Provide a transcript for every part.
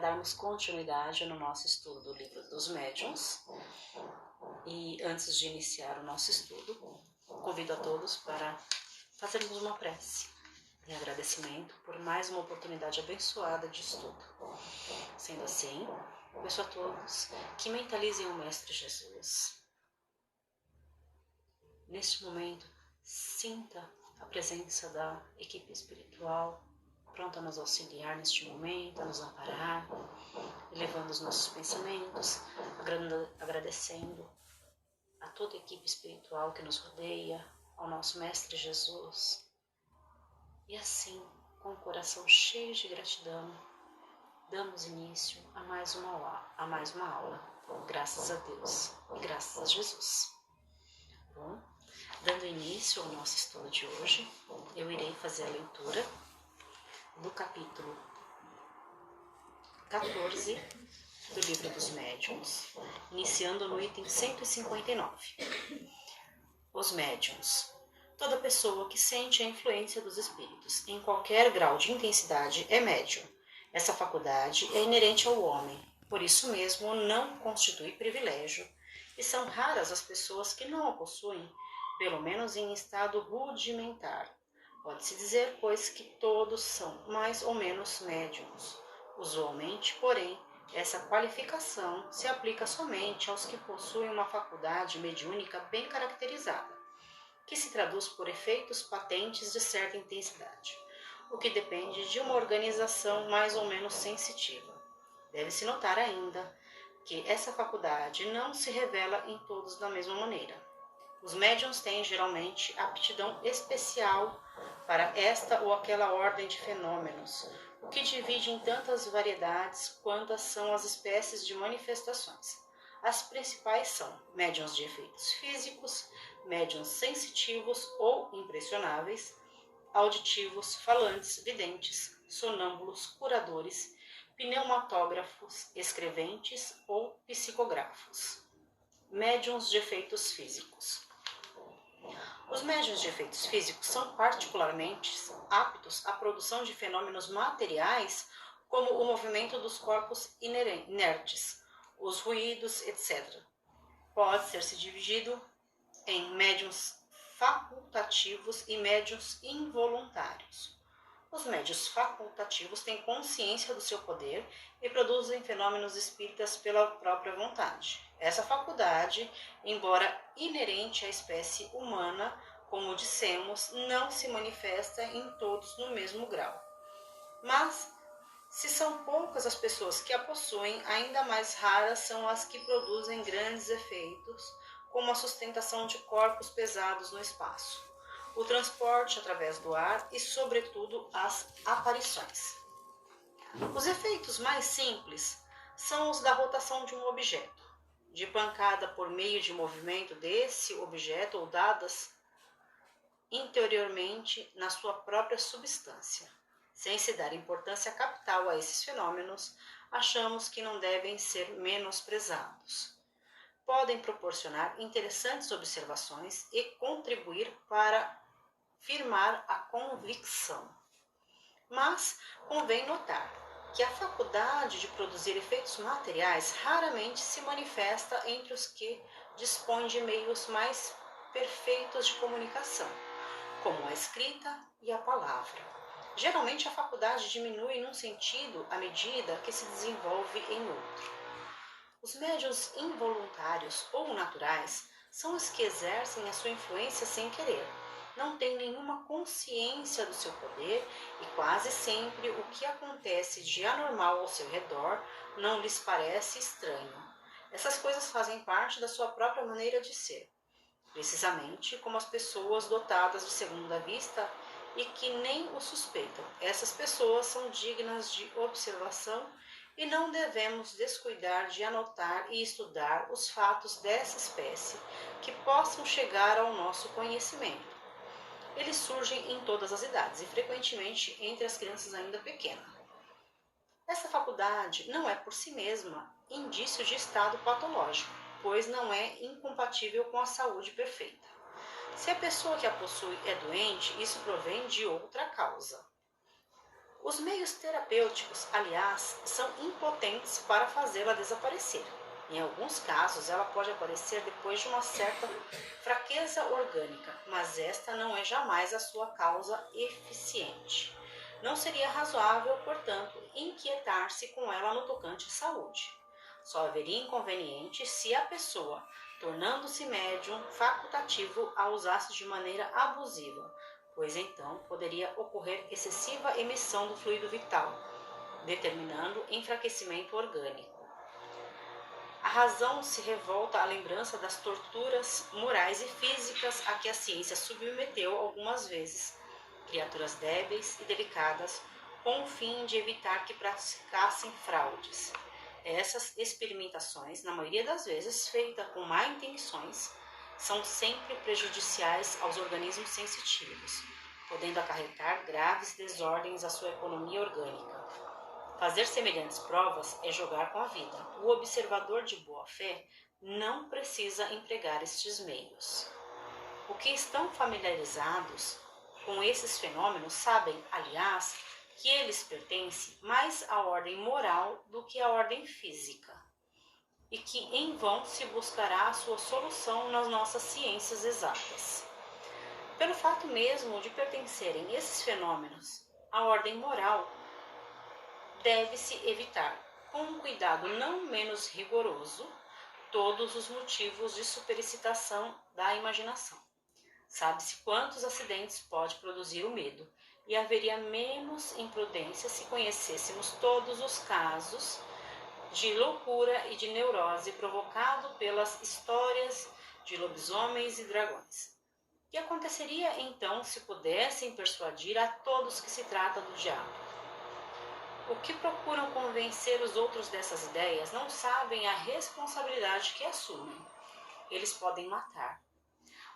darmos continuidade no nosso estudo do livro dos médiuns. E antes de iniciar o nosso estudo, convido a todos para fazermos uma prece de agradecimento por mais uma oportunidade abençoada de estudo. Sendo assim, peço a todos que mentalizem o Mestre Jesus. Neste momento, sinta a presença da equipe espiritual, pronta a nos auxiliar neste momento, a nos amparar, elevando os nossos pensamentos, agradecendo a toda a equipe espiritual que nos rodeia, ao nosso Mestre Jesus. E assim, com o coração cheio de gratidão, damos início a mais uma aula. Graças a Deus e graças a Jesus. Bom, dando início ao nosso estudo de hoje, eu irei fazer a leitura do capítulo 14 do Livro dos Médiuns, iniciando no item 159. Os médiuns. Toda pessoa que sente a influência dos espíritos em qualquer grau de intensidade é médium. Essa faculdade é inerente ao homem, por isso mesmo não constitui privilégio, e são raras as pessoas que não a possuem, pelo menos em estado rudimentar. Pode-se dizer, pois, que todos são mais ou menos médiums. Usualmente, porém, essa qualificação se aplica somente aos que possuem uma faculdade mediúnica bem caracterizada, que se traduz por efeitos patentes de certa intensidade, o que depende de uma organização mais ou menos sensitiva. Deve-se notar ainda que essa faculdade não se revela em todos da mesma maneira. Os médiuns têm geralmente aptidão especial para esta ou aquela ordem de fenômenos, o que divide em tantas variedades quantas são as espécies de manifestações. As principais são médiuns de efeitos físicos, médiuns sensitivos ou impressionáveis, auditivos, falantes, videntes, sonâmbulos, curadores, pneumatógrafos, escreventes ou psicógrafos. Médiuns de efeitos físicos. Os médiuns de efeitos físicos são particularmente aptos à produção de fenômenos materiais, como o movimento dos corpos inertes, os ruídos, etc. Pode ser-se dividido em médiuns facultativos e médiuns involuntários. Os médiuns facultativos têm consciência do seu poder e produzem fenômenos espíritas pela própria vontade. Essa faculdade, embora inerente à espécie humana, como dissemos, não se manifesta em todos no mesmo grau. Mas, se são poucas as pessoas que a possuem, ainda mais raras são as que produzem grandes efeitos, como a sustentação de corpos pesados no espaço, o transporte através do ar e, sobretudo, as aparições. Os efeitos mais simples são os da rotação de um objeto, de pancada por meio de movimento desse objeto ou dadas interiormente na sua própria substância. Sem se dar importância capital a esses fenômenos, achamos que não devem ser menosprezados. Podem proporcionar interessantes observações e contribuir para firmar a convicção. Mas convém notar que a faculdade de produzir efeitos materiais raramente se manifesta entre os que dispõem de meios mais perfeitos de comunicação, como a escrita e a palavra. Geralmente a faculdade diminui num sentido à medida que se desenvolve em outro. Os médiuns involuntários ou naturais são os que exercem a sua influência sem querer. Não têm nenhuma consciência do seu poder e quase sempre o que acontece de anormal ao seu redor não lhes parece estranho. Essas coisas fazem parte da sua própria maneira de ser, precisamente como as pessoas dotadas de segunda vista e que nem o suspeitam. Essas pessoas são dignas de observação e não devemos descuidar de anotar e estudar os fatos dessa espécie que possam chegar ao nosso conhecimento. Eles surgem em todas as idades e frequentemente entre as crianças ainda pequenas. Essa faculdade não é por si mesma indício de estado patológico, pois não é incompatível com a saúde perfeita. Se a pessoa que a possui é doente, isso provém de outra causa. Os meios terapêuticos, aliás, são impotentes para fazê-la desaparecer. Em alguns casos, ela pode aparecer depois de uma certa fraqueza orgânica, mas esta não é jamais a sua causa eficiente. Não seria razoável, portanto, inquietar-se com ela no tocante à saúde. Só haveria inconveniente se a pessoa, tornando-se médium facultativo, a usasse de maneira abusiva, pois então poderia ocorrer excessiva emissão do fluido vital, determinando enfraquecimento orgânico. A razão se revolta à lembrança das torturas morais e físicas a que a ciência submeteu algumas vezes criaturas débeis e delicadas, com o fim de evitar que praticassem fraudes. Essas experimentações, na maioria das vezes feitas com má intenções, são sempre prejudiciais aos organismos sensitivos, podendo acarretar graves desordens à sua economia orgânica. Fazer semelhantes provas é jogar com a vida. O observador de boa fé não precisa empregar estes meios. Os que estão familiarizados com esses fenômenos sabem, aliás, que eles pertencem mais à ordem moral do que à ordem física, e que em vão se buscará a sua solução nas nossas ciências exatas. Pelo fato mesmo de pertencerem esses fenômenos à ordem moral, deve-se evitar, com um cuidado não menos rigoroso, todos os motivos de superexcitação da imaginação. Sabe-se quantos acidentes pode produzir o medo, e haveria menos imprudência se conhecêssemos todos os casos de loucura e de neurose provocado pelas histórias de lobisomens e dragões. O que aconteceria então se pudessem persuadir a todos que se trata do diabo? O que procuram convencer os outros dessas ideias não sabem a responsabilidade que assumem. Eles podem matar.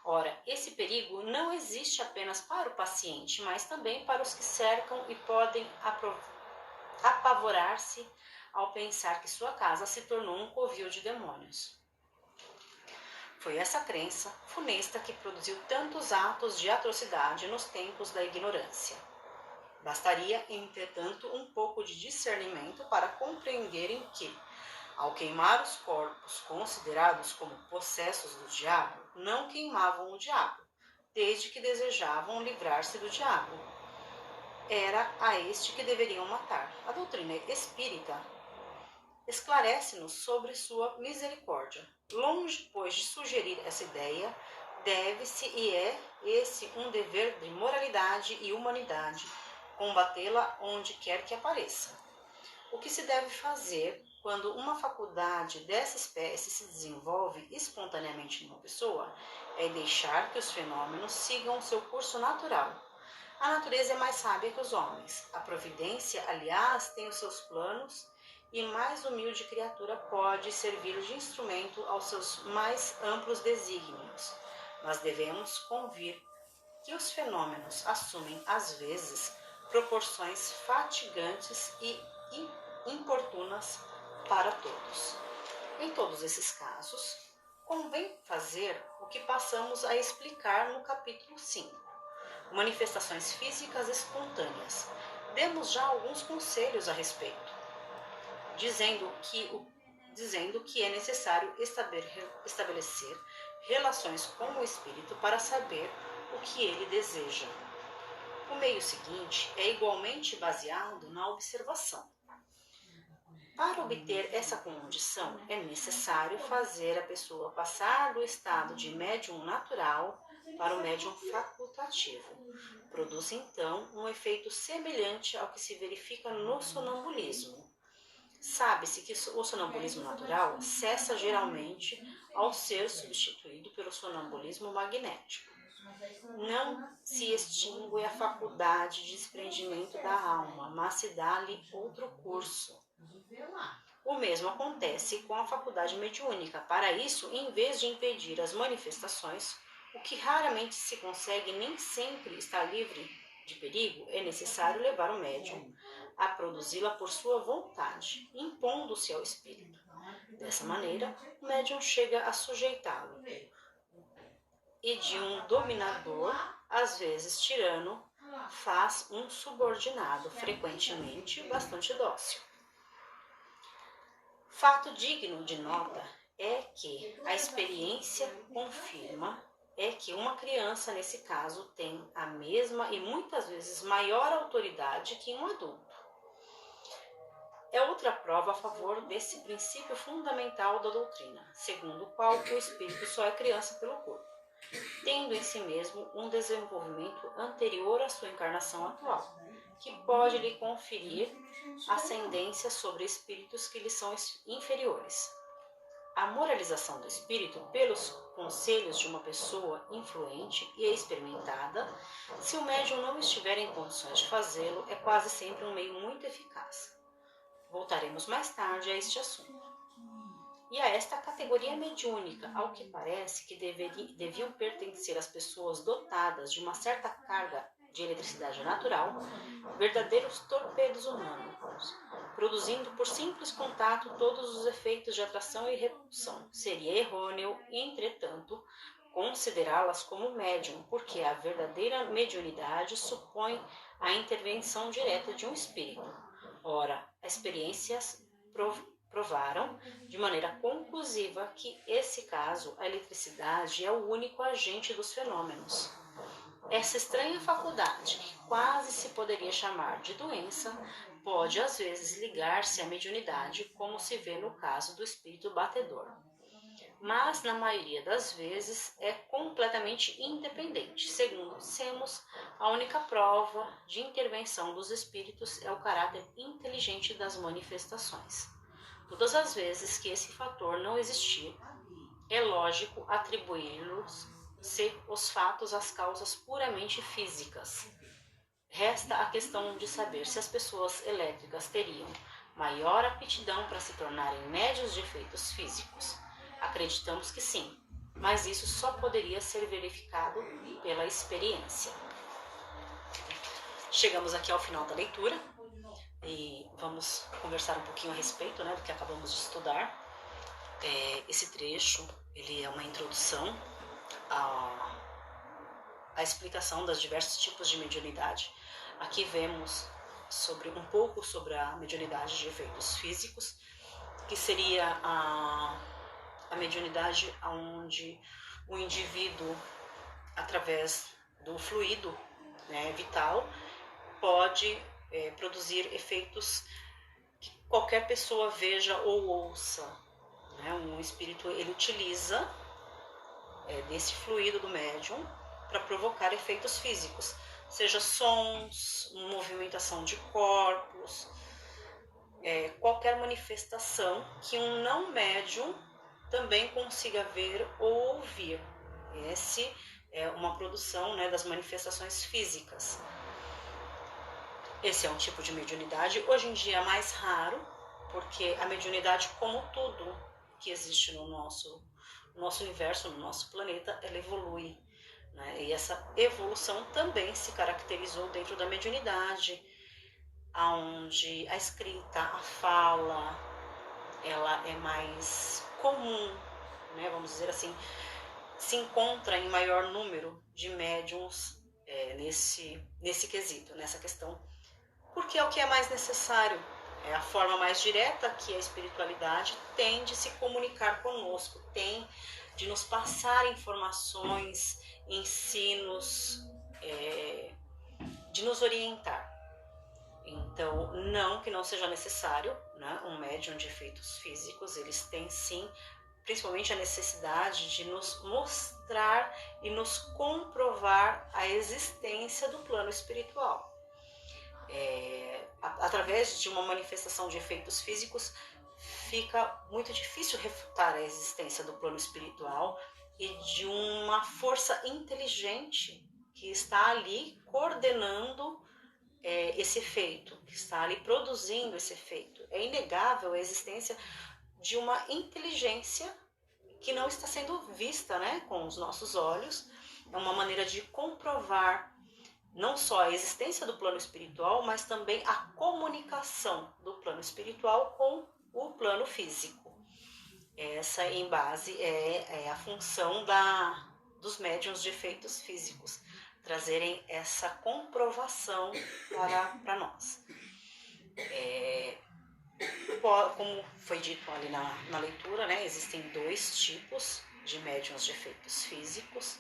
Ora, esse perigo não existe apenas para o paciente, mas também para os que cercam e podem apavorar-se ao pensar que sua casa se tornou um covil de demônios. Foi essa crença funesta que produziu tantos atos de atrocidade nos tempos da ignorância. Bastaria, entretanto, um pouco de discernimento para compreenderem que, ao queimar os corpos considerados como possessos do diabo, não queimavam o diabo, desde que desejavam livrar-se do diabo. Era a este que deveriam matar. A doutrina espírita esclarece-nos sobre sua misericórdia. Longe, pois, de sugerir essa ideia, deve-se e é esse um dever de moralidade e humanidade, combatê-la onde quer que apareça. O que se deve fazer quando uma faculdade dessa espécie se desenvolve espontaneamente numa pessoa é deixar que os fenômenos sigam seu curso natural. A natureza é mais sábia que os homens. A providência, aliás, tem os seus planos e mais humilde criatura pode servir de instrumento aos seus mais amplos desígnios. Mas devemos convir que os fenômenos assumem, às vezes, proporções fatigantes e importunas para todos. Em todos esses casos, convém fazer o que passamos a explicar no capítulo 5, manifestações físicas espontâneas. Demos já alguns conselhos a respeito, dizendo que é necessário estabelecer relações com o espírito para saber o que ele deseja. O meio seguinte é igualmente baseado na observação. Para obter essa condição, é necessário fazer a pessoa passar do estado de médium natural para o médium facultativo. Produz, então, um efeito semelhante ao que se verifica no sonambulismo. Sabe-se que o sonambulismo natural cessa geralmente ao ser substituído pelo sonambulismo magnético. Não se extingue a faculdade de desprendimento da alma, mas se dá-lhe outro curso. O mesmo acontece com a faculdade mediúnica. Para isso, em vez de impedir as manifestações, o que raramente se consegue nem sempre está livre de perigo, é necessário levar o médium a produzi-la por sua vontade, impondo-se ao espírito. Dessa maneira, o médium chega a sujeitá-lo. E de um dominador, às vezes tirano, faz um subordinado, frequentemente bastante dócil. Fato digno de nota é que a experiência confirma que uma criança, nesse caso, tem a mesma e muitas vezes maior autoridade que um adulto. É outra prova a favor desse princípio fundamental da doutrina, segundo o qual o espírito só é criança pelo corpo, tendo em si mesmo um desenvolvimento anterior à sua encarnação atual, que pode lhe conferir ascendência sobre espíritos que lhe são inferiores. A moralização do espírito, pelos conselhos de uma pessoa influente e experimentada, se o médium não estiver em condições de fazê-lo, é quase sempre um meio muito eficaz. Voltaremos mais tarde a este assunto. E a esta categoria mediúnica, ao que parece que deviam pertencer às pessoas dotadas de uma certa carga de eletricidade natural, verdadeiros torpedos humanos, produzindo por simples contato todos os efeitos de atração e repulsão. Seria errôneo, entretanto, considerá-las como médium, porque a verdadeira mediunidade supõe a intervenção direta de um espírito. Ora, experiências provaram de maneira conclusiva que, nesse caso, a eletricidade é o único agente dos fenômenos. Essa estranha faculdade, que quase se poderia chamar de doença, pode às vezes ligar-se à mediunidade, como se vê no caso do espírito batedor. Mas, na maioria das vezes, é completamente independente. Segundo dissemos, a única prova de intervenção dos espíritos é o caráter inteligente das manifestações. Todas as vezes que esse fator não existir, é lógico atribuí-los-se os fatos às causas puramente físicas. Resta a questão de saber se as pessoas elétricas teriam maior aptidão para se tornarem médios de efeitos físicos. Acreditamos que sim, mas isso só poderia ser verificado pela experiência. Chegamos aqui ao final da leitura e vamos conversar um pouquinho a respeito, do que acabamos de estudar. Esse trecho ele é uma introdução à explicação dos diversos tipos de mediunidade. Aqui vemos um pouco sobre a mediunidade de efeitos físicos, que seria a mediunidade onde o indivíduo, através do fluido vital, pode produzir efeitos que qualquer pessoa veja ou ouça. Um espírito ele utiliza desse fluido do médium para provocar efeitos físicos, seja sons, movimentação de corpos, qualquer manifestação que um não médium também consiga ver ou ouvir. Esse é uma produção das manifestações físicas. Esse é um tipo de mediunidade, hoje em dia mais raro, porque a mediunidade, como tudo que existe no nosso universo, no nosso planeta, ela evolui. E essa evolução também se caracterizou dentro da mediunidade, onde a escrita, a fala, ela é mais comum, vamos dizer assim, se encontra em maior número de médiums nesse quesito, nessa questão, porque é o que é mais necessário, é a forma mais direta que a espiritualidade tem de se comunicar conosco, tem de nos passar informações, ensinos, de nos orientar. Então, não que não seja necessário, um médium de efeitos físicos, eles têm sim, principalmente a necessidade de nos mostrar e nos comprovar a existência do plano espiritual. Através de uma manifestação de efeitos físicos, fica muito difícil refutar a existência do plano espiritual e de uma força inteligente que está ali coordenando esse efeito, que está ali produzindo esse efeito. É inegável a existência de uma inteligência que não está sendo vista com os nossos olhos. É uma maneira de comprovar não só a existência do plano espiritual, mas também a comunicação do plano espiritual com o plano físico. Essa, em base, é a função dos médiuns de efeitos físicos, trazerem essa comprovação para nós. Como foi dito ali na leitura, né, existem 2 tipos de médiuns de efeitos físicos,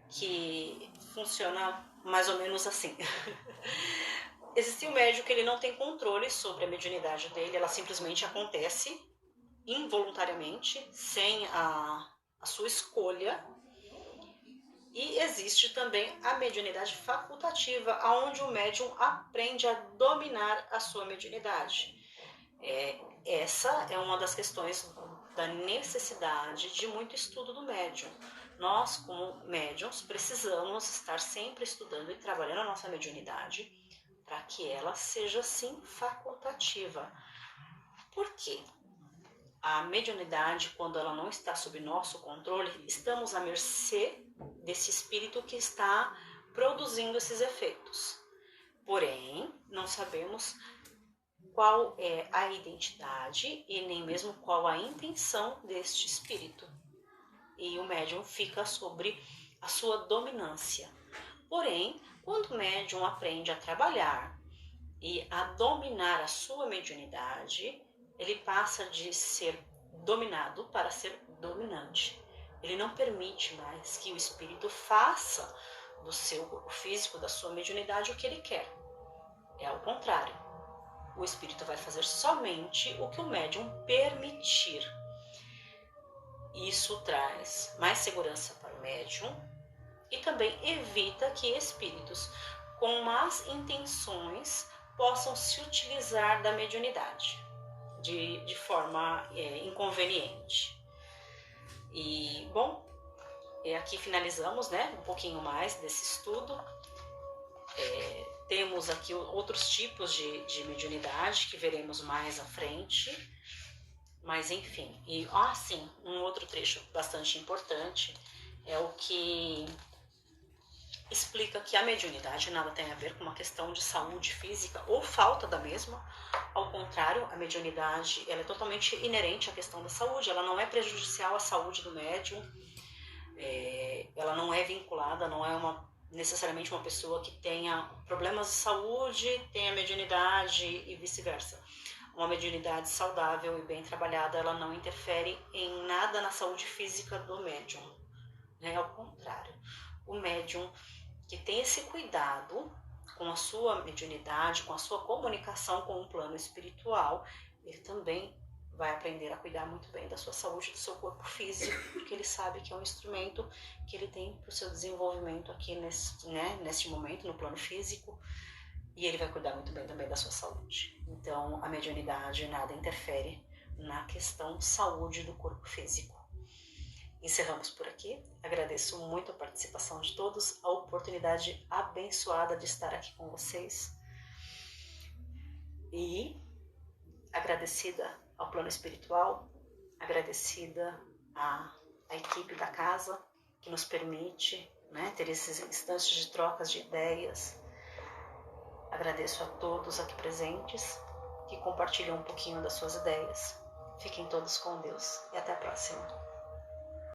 que funciona mais ou menos assim. Existe o médium que ele não tem controle sobre a mediunidade dele, ela simplesmente acontece involuntariamente, sem a sua escolha. E existe também a mediunidade facultativa, onde o médium aprende a dominar a sua mediunidade. Essa é uma das questões da necessidade de muito estudo do médium. Nós, como médiums, precisamos estar sempre estudando e trabalhando a nossa mediunidade para que ela seja, sim, facultativa. Por quê? A mediunidade, quando ela não está sob nosso controle, estamos à mercê desse espírito que está produzindo esses efeitos. Porém, não sabemos qual é a identidade e nem mesmo qual a intenção deste espírito. E o médium fica sobre a sua dominância. Porém, quando o médium aprende a trabalhar e a dominar a sua mediunidade, ele passa de ser dominado para ser dominante. Ele não permite mais que o espírito faça do seu corpo físico, da sua mediunidade, o que ele quer. É ao contrário. O espírito vai fazer somente o que o médium permitir. Isso traz mais segurança para o médium e também evita que espíritos com más intenções possam se utilizar da mediunidade de forma inconveniente. E, bom, aqui finalizamos, né, um pouquinho mais desse estudo. Temos aqui outros tipos de mediunidade que veremos mais à frente. Mas, enfim. E, sim, um outro trecho bastante importante é o que explica que a mediunidade nada tem a ver com uma questão de saúde física ou falta da mesma. Ao contrário, a mediunidade ela é totalmente inerente à questão da saúde, ela não é prejudicial à saúde do médium, ela não é vinculada, não é necessariamente uma pessoa que tenha problemas de saúde, tenha mediunidade e vice-versa. Uma mediunidade saudável e bem trabalhada, ela não interfere em nada na saúde física do médium, né? Ao contrário, o médium que tem esse cuidado com a sua mediunidade, com a sua comunicação com o plano espiritual, ele também vai aprender a cuidar muito bem da sua saúde, do seu corpo físico, porque ele sabe que é um instrumento que ele tem para o seu desenvolvimento aqui neste momento, no plano físico, e ele vai cuidar muito bem também da sua saúde. Então, a mediunidade nada interfere na questão saúde do corpo físico. Encerramos por aqui. Agradeço muito a participação de todos, a oportunidade abençoada de estar aqui com vocês. E agradecida ao plano espiritual, agradecida à equipe da casa que nos permite, né, ter esses instantes de trocas de ideias. Agradeço a todos aqui presentes que compartilham um pouquinho das suas ideias. Fiquem todos com Deus e até a próxima.